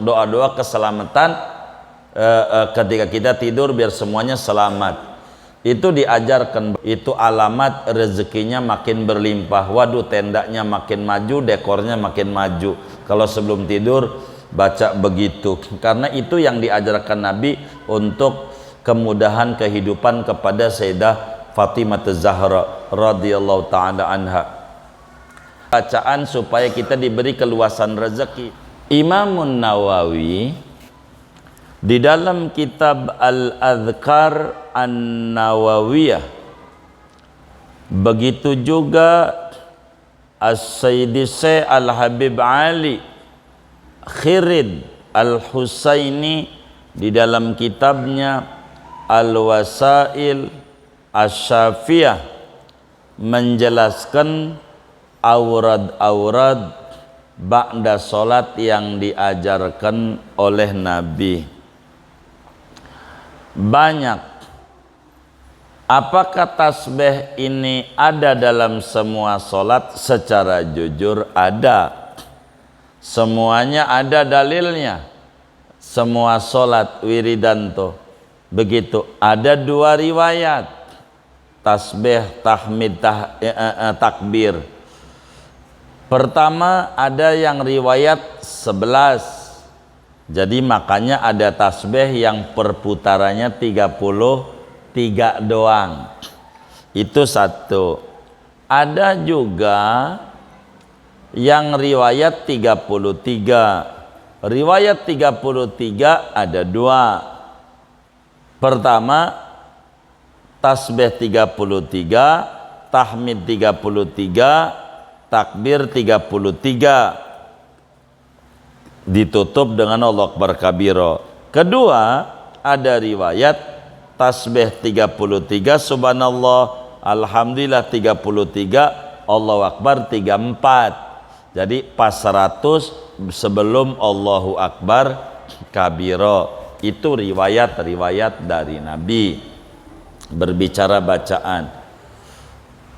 doa-doa keselamatan ketika kita tidur biar semuanya selamat. Itu diajarkan, itu alamat rezekinya makin berlimpah. Waduh, tendanya makin maju, dekornya makin maju. Kalau sebelum tidur baca begitu, karena itu yang diajarkan Nabi untuk kemudahan kehidupan kepada Sayyidah Fatimah Az-Zahra radhiyallahu ta'ala anha. Bacaan supaya kita diberi keluasan rezeki. Imamun Nawawi di dalam kitab Al-Adhkar An-Nawawiyah, begitu juga As-Sayyidi Syekh Al-Habib Ali Khirid Al-Husaini di dalam kitabnya Al-Wasail Asy-Syafiyah menjelaskan aurad-aurad ba'da salat yang diajarkan oleh Nabi. Banyak. Apakah tasbih ini ada dalam semua salat? Secara jujur ada. Semuanya ada dalilnya. Semua salat wiridanto. Begitu. Ada dua riwayat. Tasbih, tahmid, takbir. Pertama ada yang riwayat 11. Jadi makanya ada tasbih yang perputarannya 33 doang. Itu satu. Ada juga yang riwayat 33. Riwayat 33 ada dua. Pertama tasbih 33, tahmid 33, takbir 33, ditutup dengan Allahu Akbar kabiro. Kedua ada riwayat tasbih 33, subhanallah, alhamdulillah 33, Allahu Akbar 34. Jadi pas 100 sebelum Allahu Akbar kabiro. Itu riwayat-riwayat dari Nabi berbicara bacaan.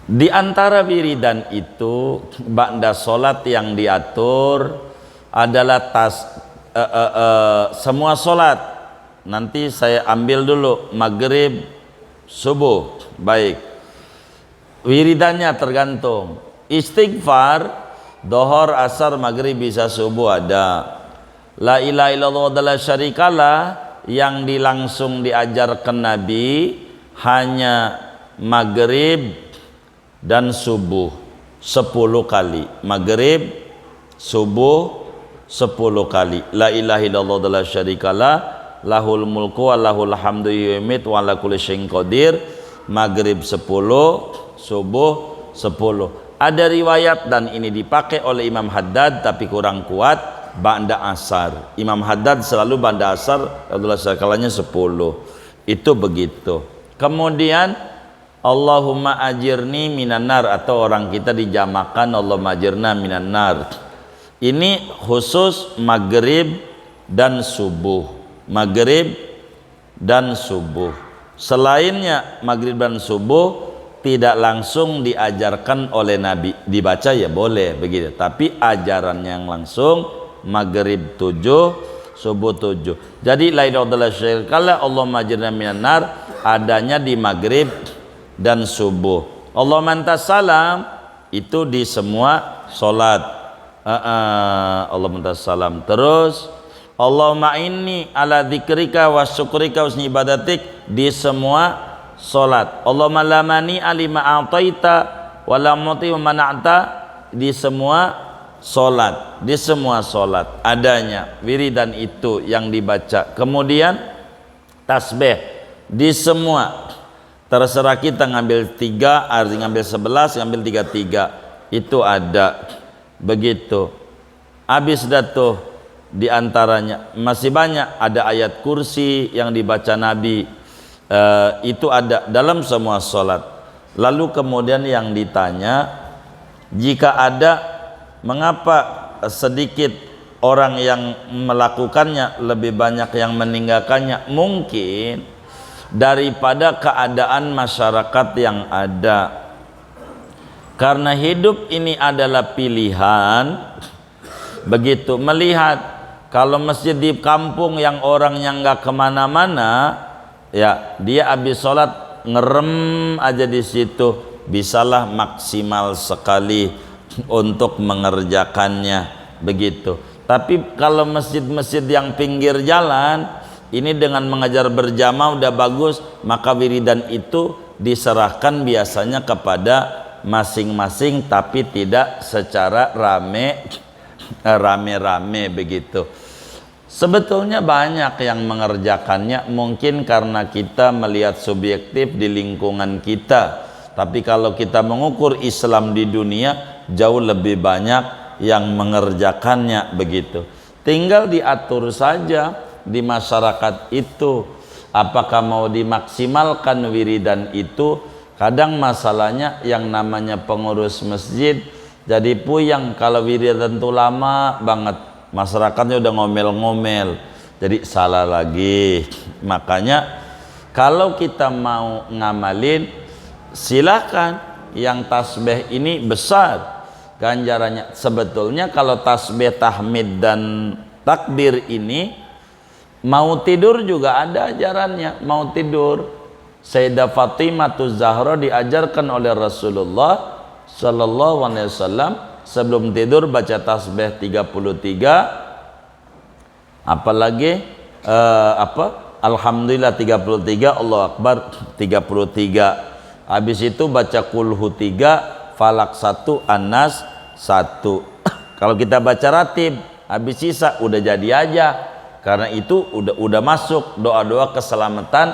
Di antara wiridan itu ba'da salat yang diatur adalah semua salat. Nanti saya ambil dulu maghrib, subuh. Baik. Wiridannya tergantung. Istighfar, dohor, asar, maghrib, bisa subuh ada. La ilaha illallah wa la syarikalah yang langsung diajarkan Nabi hanya maghrib dan subuh 10 kali. Maghrib, subuh 10 kali. La ilaha illallah wa la syarikalah, lahul mulku wa lahul hamdu yu'mit wa ala kulli syai'in qadir. Maghrib 10, subuh 10. Ada riwayat dan ini dipakai oleh Imam Haddad tapi kurang kuat, ba'da asar. Imam Haddad selalu ba'da asar, Abdullah sakalanya 10. Itu begitu. Kemudian Allahumma ajirni minan nar, atau orang kita dijamakan Allahumma ajirna minan nar. Ini khusus maghrib dan subuh. Maghrib dan subuh. Selainnya maghrib dan subuh tidak langsung diajarkan oleh Nabi. Dibaca ya boleh begitu, tapi ajaran yang langsung maghrib 7, subuh 7. Jadi la ilaha illallah syirkallah Allahumma ajirna minan nar adanya di maghrib dan subuh. Allahumma antas salam itu di semua salat. Allahumma antas salam. Terus Allahumma inni ala dzikrika wa syukrika wa husni ibadatik di semua salat. Allahumma lamani alima a'taita wa lam muti wa mana'ta di semua salat. Di semua salat adanya wiridan itu yang dibaca. Kemudian tasbih di semua, terserah kita ngambil 3, arti ngambil 11, ngambil 33, itu ada begitu. Habis dah tuh, di antaranya masih banyak. Ada ayat kursi yang dibaca Nabi, itu ada dalam semua salat. Lalu kemudian yang ditanya, jika ada, mengapa sedikit orang yang melakukannya, lebih banyak yang meninggalkannya? Mungkin daripada keadaan masyarakat yang ada. Karena hidup ini adalah pilihan, begitu, melihat Kalau masjid di kampung yang orangnya nggak kemana-mana, ya dia habis sholat ngerem aja di situ, bisalah maksimal sekali untuk mengerjakannya begitu. Tapi kalau masjid-masjid yang pinggir jalan, ini dengan mengajar berjamaah udah bagus, maka wiridan itu diserahkan biasanya kepada masing-masing, tapi tidak secara rame-rame begitu. Sebetulnya banyak yang mengerjakannya, mungkin karena kita melihat subjektif di lingkungan kita. Tapi kalau kita mengukur Islam di dunia, jauh lebih banyak yang mengerjakannya begitu. Tinggal diatur saja di masyarakat itu, apakah mau dimaksimalkan wiridan itu. Kadang masalahnya yang namanya pengurus masjid jadi puyeng kalau wiridan itu lama banget, masyarakatnya udah ngomel-ngomel, jadi salah lagi. Makanya kalau kita mau ngamalin, silakan. Yang tasbih ini besar ganjarannya. Sebetulnya kalau tasbih, tahmid dan takbir ini mau tidur juga ada ajarannya. Mau tidur, Sayyidah Fatimah Zahra diajarkan oleh Rasulullah Sallallahu Alaihi Wasallam sebelum tidur baca tasbih 33, apalagi Alhamdulillah 33, Allahu Akbar 33. Habis itu baca kulhu 3, falak 1, An-Nas 1. Kalau kita baca ratib, habis sisa udah jadi aja, karena itu udah masuk doa-doa keselamatan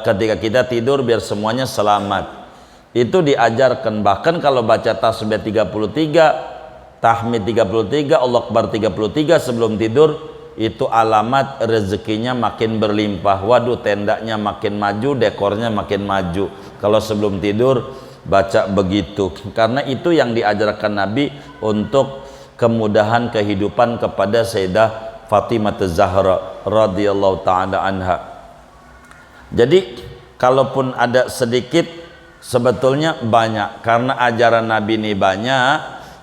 ketika kita tidur biar semuanya selamat. Itu diajarkan. Bahkan kalau baca tasbih 33, tahmid 33, Allahu Akbar 33 sebelum tidur, itu alamat rezekinya makin berlimpah. Waduh, tendanya makin maju, dekornya makin maju kalau sebelum tidur baca begitu. Karena itu yang diajarkan Nabi untuk kemudahan kehidupan kepada Sayyidah Fatimah Zahra radhiyallahu taala anha. Jadi kalaupun ada sedikit, sebetulnya banyak, karena ajaran Nabi ini banyak,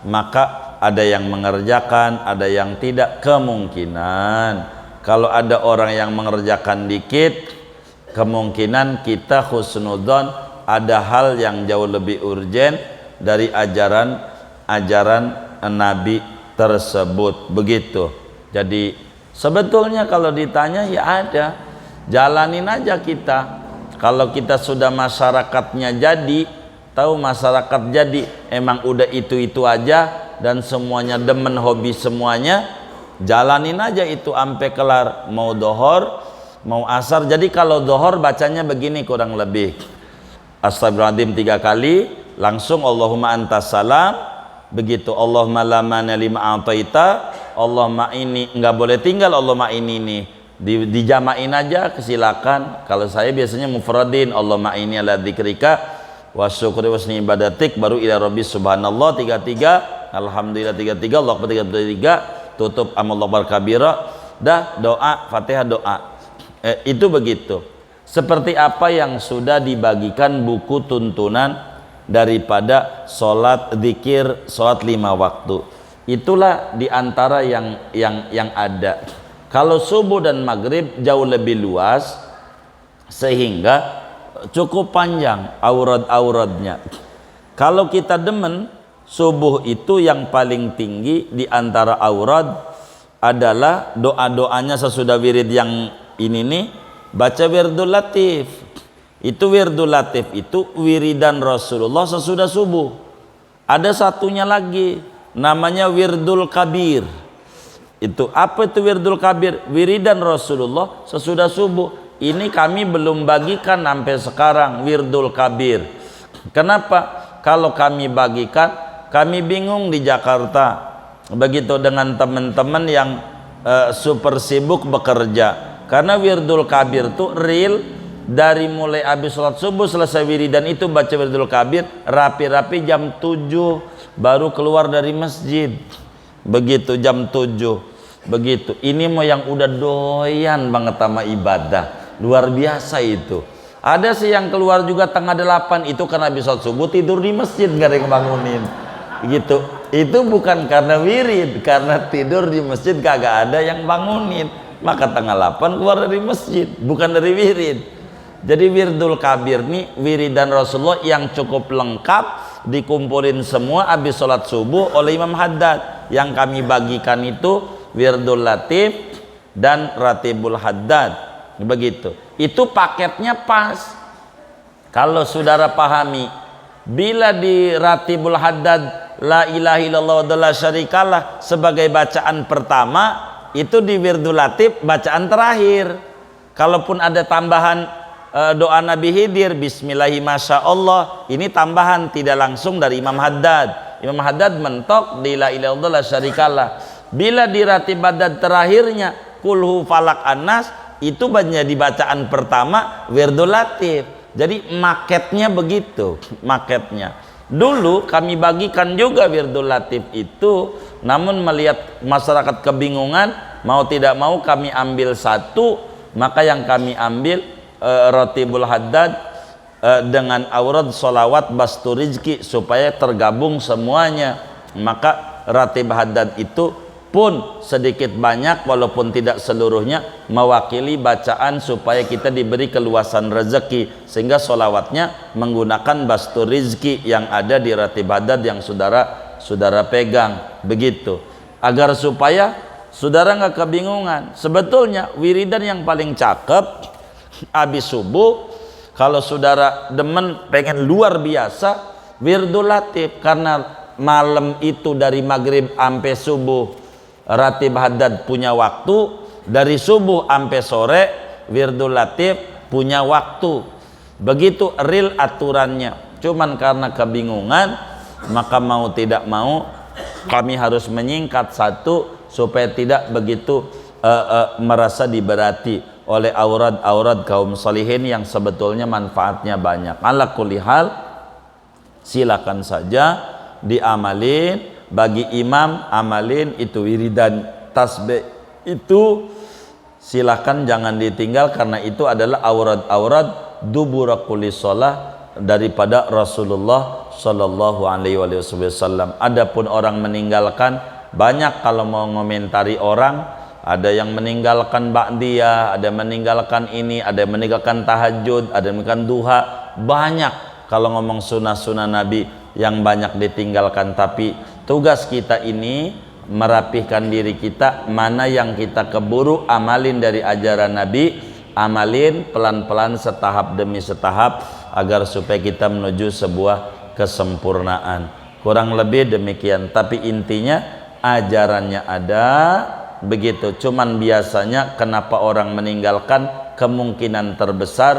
maka ada yang mengerjakan, ada yang tidak. Kemungkinan kalau ada orang yang mengerjakan dikit, kemungkinan kita husnudzon ada hal yang jauh lebih urgen dari ajaran Nabi tersebut begitu. Jadi sebetulnya kalau ditanya ya ada, jalanin aja kita. Kalau kita sudah masyarakatnya jadi, tahu masyarakat jadi emang udah itu aja dan semuanya demen, hobi semuanya, jalanin aja itu sampai kelar. Mau dohor, mau asar. Jadi kalau dohor bacanya begini kurang lebih, Astagfirullahaladzim 3 kali, langsung Allahumma antas salam begitu. Allahumma la mani lima a'taita, Allahumma ini, nggak boleh tinggal Allahumma ini nih. Dijamain aja, silakan. Kalau saya biasanya mufradin, Allahumma inni ala dzikrika wa syukri wa husni ibadatik, baru ila rabbi subhanallah 33, alhamdulillah 33, Allahu akbar 33, tutup amallahu akbar kabira, dah doa Fatihah doa. Itu begitu. Seperti apa yang sudah dibagikan buku tuntunan daripada sholat zikir, sholat 5 waktu. Itulah diantara yang ada. Kalau subuh dan maghrib jauh lebih luas, sehingga cukup panjang aurad-auradnya. Kalau kita demen, subuh itu yang paling tinggi di antara aurad adalah doa-doanya sesudah wirid yang ini nih, baca wirdul latif. Itu wirdul latif itu wiridan Rasulullah sesudah subuh. Ada satunya lagi namanya wirdul kabir. Itu apa itu wirdul kabir? Wiridan Rasulullah sesudah subuh. Ini kami belum bagikan sampai sekarang wirdul kabir. Kenapa? Kalau kami bagikan, kami bingung di Jakarta. Begitu dengan teman-teman yang super sibuk bekerja. Karena wirdul kabir itu real, dari mulai habis sholat subuh selesai wiridan itu baca wirdul kabir, rapi-rapi jam 7 baru keluar dari masjid. Begitu jam 7 begitu. Ini mau yang udah doyan banget sama ibadah, luar biasa itu. Ada sih yang keluar juga tengah 8, itu karena habis sholat subuh tidur di masjid, gak ada yang bangunin gitu. Itu bukan karena wirid, karena tidur di masjid kagak ada yang bangunin, maka tanggal 8 keluar dari masjid, bukan dari wirid. Jadi wirdul kabir nih wiridan Rasulullah yang cukup lengkap, dikumpulin semua habis sholat subuh oleh Imam Haddad. Yang kami bagikan itu wirdul latif dan ratibul haddad, begitu. Itu paketnya pas. Kalau saudara pahami, bila di ratibul haddad la ilaha illallah wa la syarikalah sebagai bacaan pertama, itu di wirdul latif bacaan terakhir. Kalaupun ada tambahan doa Nabi Khidir bismillahi masyaallah, ini tambahan, tidak langsung dari Imam Haddad. Imam Haddad mentok di la ilaha illallah la syarikalah. Bila di ratib haddad terakhirnya kulhu falak anas, itu menjadi bacaan pertama wirdul latif. Jadi maketnya begitu, maketnya. Dulu kami bagikan juga wirdul latif itu, namun melihat masyarakat kebingungan, mau tidak mau kami ambil satu, maka yang kami ambil ratibul haddad dengan aurad solawat bastu rizki, supaya tergabung semuanya. Maka ratib haddad itu pun sedikit banyak, walaupun tidak seluruhnya, mewakili bacaan supaya kita diberi keluasan rezeki, sehingga solawatnya menggunakan bastu rizki yang ada di ratib haddad yang saudara pegang, begitu. Agar supaya saudara nggak kebingungan. Sebetulnya wiridan yang paling cakep habis subuh, kalau saudara demen pengen luar biasa, wirdul latif, karena malam itu dari maghrib sampai subuh ratib haddad punya waktu, dari subuh sampai sore wirdul latif punya waktu. Begitu real aturannya. Cuman karena kebingungan, maka mau tidak mau kami harus menyingkat satu supaya tidak begitu merasa diberati oleh aurad kaum salihin yang sebetulnya manfaatnya banyak. Ala kulli hal, silakan saja diamalin. Bagi imam amalin itu wiridan tasbih itu silakan jangan ditinggal, karena itu adalah aurad dubura kulli shalah daripada Rasulullah sallallahu alaihi wasallam. Adapun orang meninggalkan, banyak kalau mau ngomentari orang, ada yang meninggalkan ba'diyah, ada yang meninggalkan ini, ada yang meninggalkan tahajud, ada yang meninggalkan duha, banyak kalau ngomong sunnah-sunnah Nabi yang banyak ditinggalkan. Tapi tugas kita ini merapihkan diri kita, mana yang kita keburu amalin dari ajaran Nabi, amalin pelan-pelan setahap demi setahap, agar supaya kita menuju sebuah kesempurnaan. Kurang lebih demikian. Tapi intinya ajarannya ada, begitu. Cuman biasanya kenapa orang meninggalkan, kemungkinan terbesar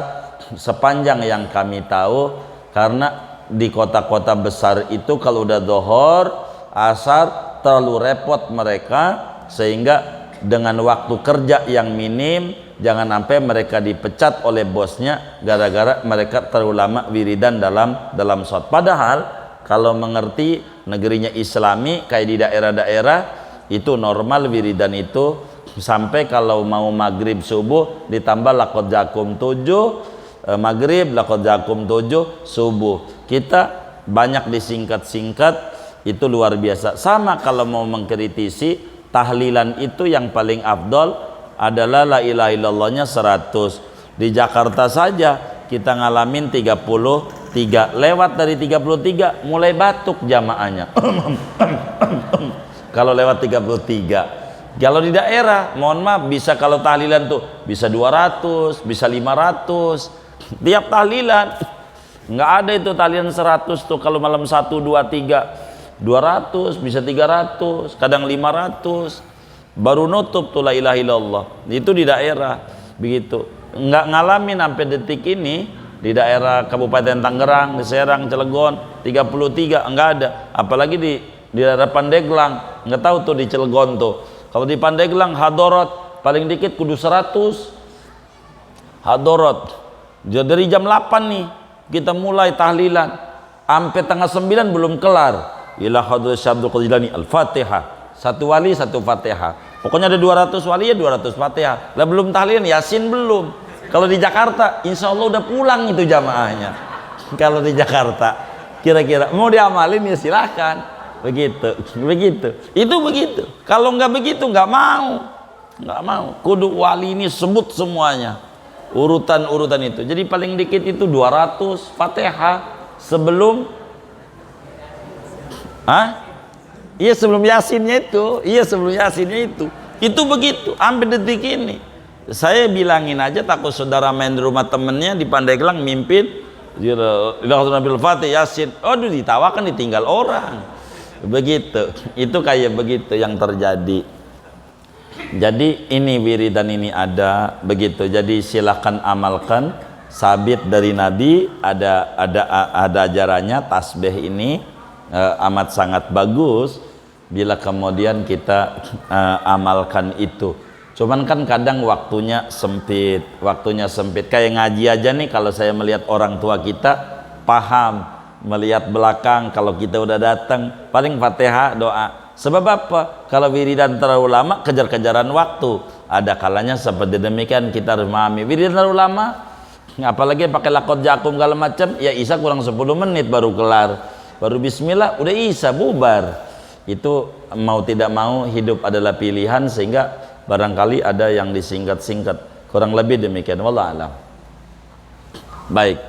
sepanjang yang kami tahu, karena di kota-kota besar itu kalau udah dohor, asar, terlalu repot mereka, sehingga dengan waktu kerja yang minim, jangan sampai mereka dipecat oleh bosnya gara-gara mereka terlalu lama wiridan dalam sholat. Padahal kalau mengerti negerinya Islami kayak di daerah-daerah itu normal wiridan itu sampai kalau mau maghrib subuh ditambah lakot jakum 7 maghrib, lakot jakum 7 subuh. Kita banyak disingkat-singkat, itu luar biasa. Sama kalau mau mengkritisi tahlilan itu yang paling afdol adalah la ilaha illallahnya 100. Di Jakarta saja kita ngalamin 33, lewat dari 33 mulai batuk jamaahnya. Kalau lewat 33. Kalau di daerah, mohon maaf, bisa kalau tahlilan tuh bisa 200, bisa 500 tiap tahlilan. Nggak ada itu tahlilan 100 tuh. Kalau malam 1, 2, 3 200, bisa 300, kadang 500 baru nutup tuh la ilaha illallah. Itu di daerah begitu. Nggak ngalamin sampai detik ini di daerah Kabupaten Tangerang, di Serang, Cilegon 33 nggak ada. Apalagi di daerah Pandeglang, nggak tahu tuh di Cilegon tuh. Kalau di Pandeglang hadorot paling dikit kudu 100 hadorot. Dari jam 8 nih kita mulai tahlilan sampai tanggal 9 belum kelar. Ila hadrat Syabdul Qadir Jilani Al-Fatihah. Satu wali satu Fatihah. Pokoknya ada 200 wali ya 200 Fatihah. Lah belum tahlilan, Yasin belum. Kalau di Jakarta insya Allah udah pulang itu jamaahnya. Kalau di Jakarta kira-kira mau diamalin ya silahkan. begitu. Itu begitu. Kalau nggak begitu nggak mau. Kudu wali ini sebut semuanya. Urutan-urutan itu. Jadi paling dikit itu 200 Fatihah sebelum Iya sebelum Yasinnya itu. Itu begitu. Sampai detik ini. Saya bilangin aja takut saudara main di rumah temennya di Pandeglang mimpin Nabil Fatih Yasin. Aduh ditawakan ditinggal orang. Begitu. Itu kayak begitu yang terjadi. Jadi ini wiridan ini ada begitu. Jadi silakan amalkan, sabit dari Nabi, ada ajarannya tasbih ini amat sangat bagus bila kemudian kita amalkan itu. Cuman kan kadang waktunya sempit. Kayak ngaji aja nih, kalau saya melihat orang tua kita paham, melihat belakang kalau kita udah datang paling Fatihah doa. Sebab apa? Kalau wiridan terlalu lama kejar-kejaran waktu. Ada kalanya seperti demikian kita harus memahami. Wiridan terlalu lama, apalagi pakai lakot jakum segala macam, ya Isya kurang 10 menit baru kelar. Baru bismillah udah Isya bubar. Itu mau tidak mau hidup adalah pilihan, sehingga barangkali ada yang disingkat-singkat. Kurang lebih demikian. Wallahu a'lam. Baik.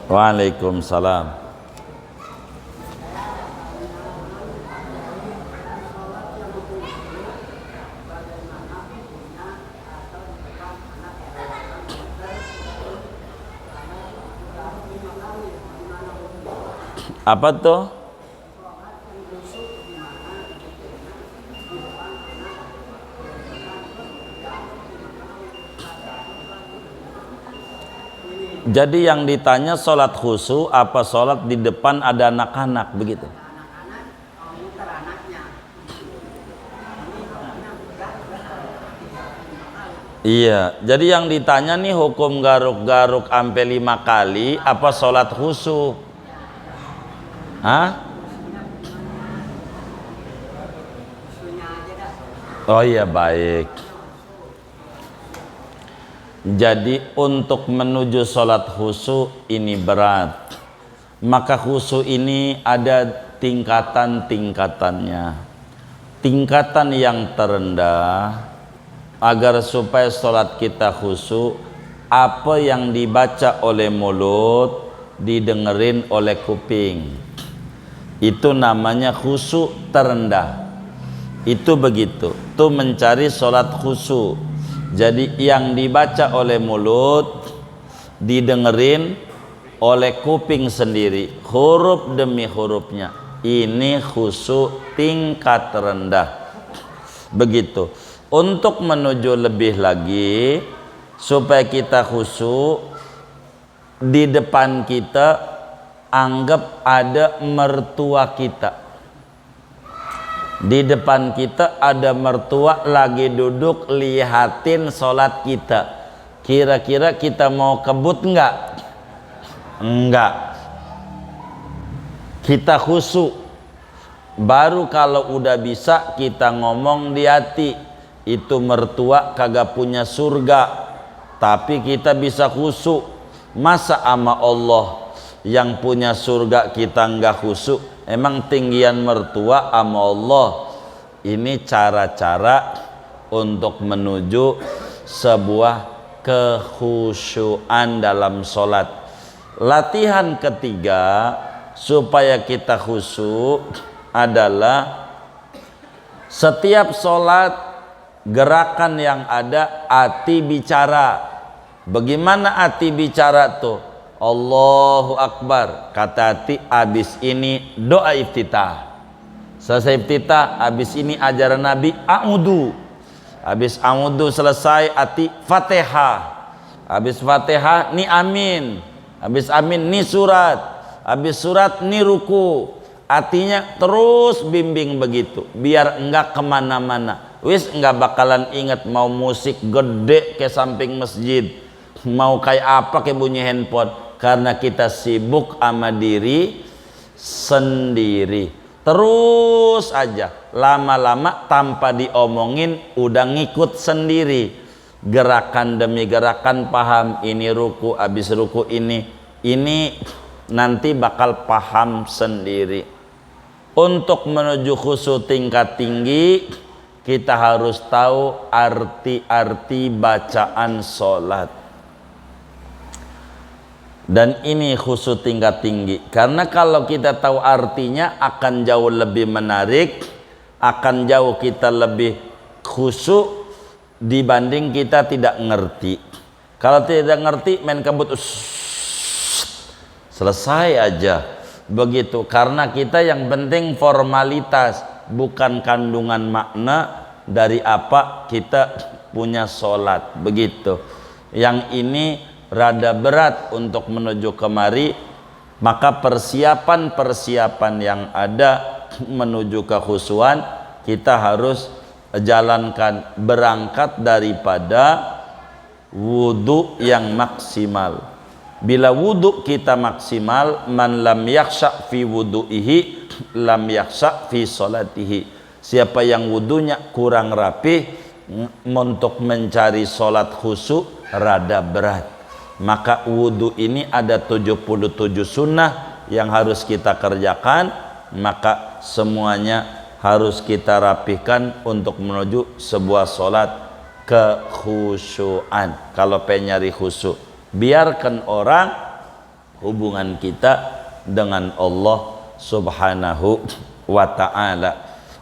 Waalaikumsalam. Apa tuh? Jadi yang ditanya sholat khusyuk apa sholat di depan ada anak-anak begitu? Iya, jadi yang ditanya nih hukum garuk-garuk sampai 5 kali apa sholat khusyuk? Oh iya, baik. Jadi untuk menuju sholat khusyuk ini berat. Maka khusyuk ini ada tingkatan-tingkatannya. Tingkatan yang terendah, agar supaya sholat kita khusyuk, apa yang dibaca oleh mulut didengerin oleh kuping. Itu namanya khusyuk terendah. Itu begitu. Itu mencari sholat khusyuk. Jadi yang dibaca oleh mulut didengerin oleh kuping sendiri, huruf demi hurufnya. Ini khusyuk tingkat rendah. Begitu. Untuk menuju lebih lagi supaya kita khusyuk, di depan kita anggap ada mertua kita. Di depan kita ada mertua lagi duduk lihatin sholat kita. Kira-kira kita mau kebut enggak? Enggak. Kita khusyuk. Baru kalau udah bisa kita ngomong di hati, itu mertua kagak punya surga, tapi kita bisa khusyuk. Masa ama Allah yang punya surga kita enggak khusyuk? Emang tinggian mertua ama Allah? Ini cara-cara untuk menuju sebuah kekhusyuan dalam sholat. Latihan ketiga supaya kita khusyuk adalah setiap sholat gerakan yang ada hati bicara. Bagaimana hati bicara tuh? Allahu Akbar, kata hati, abis ini doa iftitah. Selesai iftitah, abis ini ajaran Nabi a'udhu. Abis a'udhu selesai, hati Fatihah. Abis Fatihah ni amin. Abis amin ni surat. Abis surat ni ruku. Hatinya terus bimbing begitu, biar enggak kemana-mana. Wis enggak bakalan ingat mau musik gede ke samping masjid, mau kayak apa ke bunyi handphone. Karena kita sibuk sama diri sendiri. Terus aja, lama-lama tanpa diomongin udah ngikut sendiri. Gerakan demi gerakan paham, ini ruku, habis ruku ini nanti bakal paham sendiri. Untuk menuju khusyuk tingkat tinggi, kita harus tahu arti-arti bacaan sholat. Dan ini khusyuk tingkat tinggi, karena kalau kita tahu artinya akan jauh lebih menarik, akan jauh kita lebih khusyuk dibanding kita tidak ngerti. Kalau tidak ngerti main kebut, selesai aja begitu. Karena kita yang penting formalitas, bukan kandungan makna dari apa kita punya sholat begitu. Yang ini rada berat untuk menuju kemari, maka persiapan-persiapan yang ada menuju kekhusyuan kita harus jalankan, berangkat daripada wudu yang maksimal. Bila wudu kita maksimal, man lam yakhsha fi wudu'ihi lam yakhsha fi salatihi. Siapa yang wudunya kurang rapih, untuk mencari solat khusyuk rada berat. Maka wudu ini ada 77 sunnah yang harus kita kerjakan, maka semuanya harus kita rapihkan untuk menuju sebuah solat kekhusyuan. Kalau pengen nyari khusyuk, biarkan orang hubungan kita dengan Allah subhanahu wa ta'ala.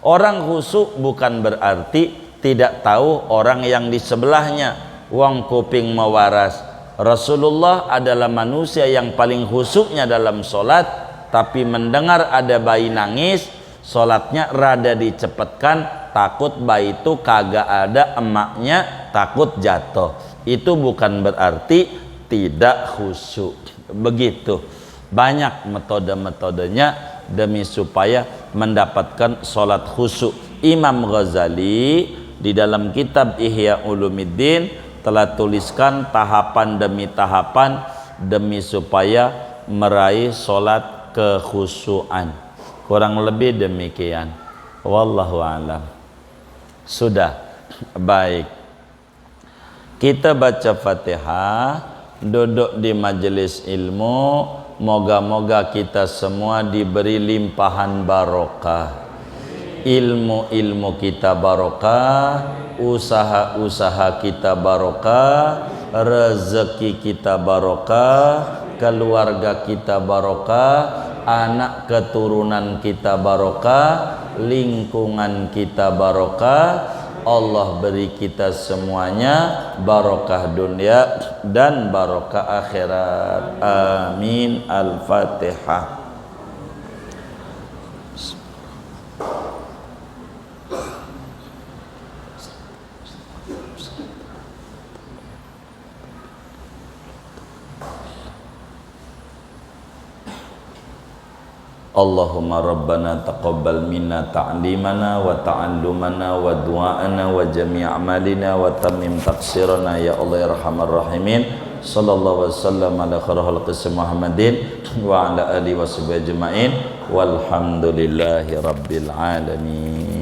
Orang khusyuk bukan berarti tidak tahu orang yang di sebelahnya. Wong kuping mewaras. Rasulullah adalah manusia yang paling khusyuknya dalam solat, tapi mendengar ada bayi nangis, solatnya rada dicepatkan, takut bayi itu kagak ada emaknya, takut jatuh. Itu bukan berarti tidak khusyuk. Begitu banyak metode-metodenya demi supaya mendapatkan solat khusyuk. Imam Ghazali di dalam kitab Ihya Ulumuddin telah tuliskan tahapan demi tahapan demi supaya meraih solat kekhusyuan. Kurang lebih demikian. Wallahu a'lam. Sudah baik, kita baca Fatihah, duduk di majelis ilmu. Moga-moga kita semua diberi limpahan barokah, ilmu-ilmu kita barokah, usaha-usaha kita barokah, rezeki kita barokah, keluarga kita barokah, anak keturunan kita barokah, lingkungan kita barokah. Allah beri kita semuanya barokah dunia dan barokah akhirat. Amin. Al-Fatihah. Allahumma rabbana taqabbal minna ta'limana wa ta'allumana wa du'ana wa jami' amalina wa tamim taqsirana ya Allah ya Arhamar Rahimin. Sallallahu alaihi wasallam ala khairil khalqi Muhammadin wa ala alihi wa sahbihi ajma'in walhamdulillahi rabbil alamin.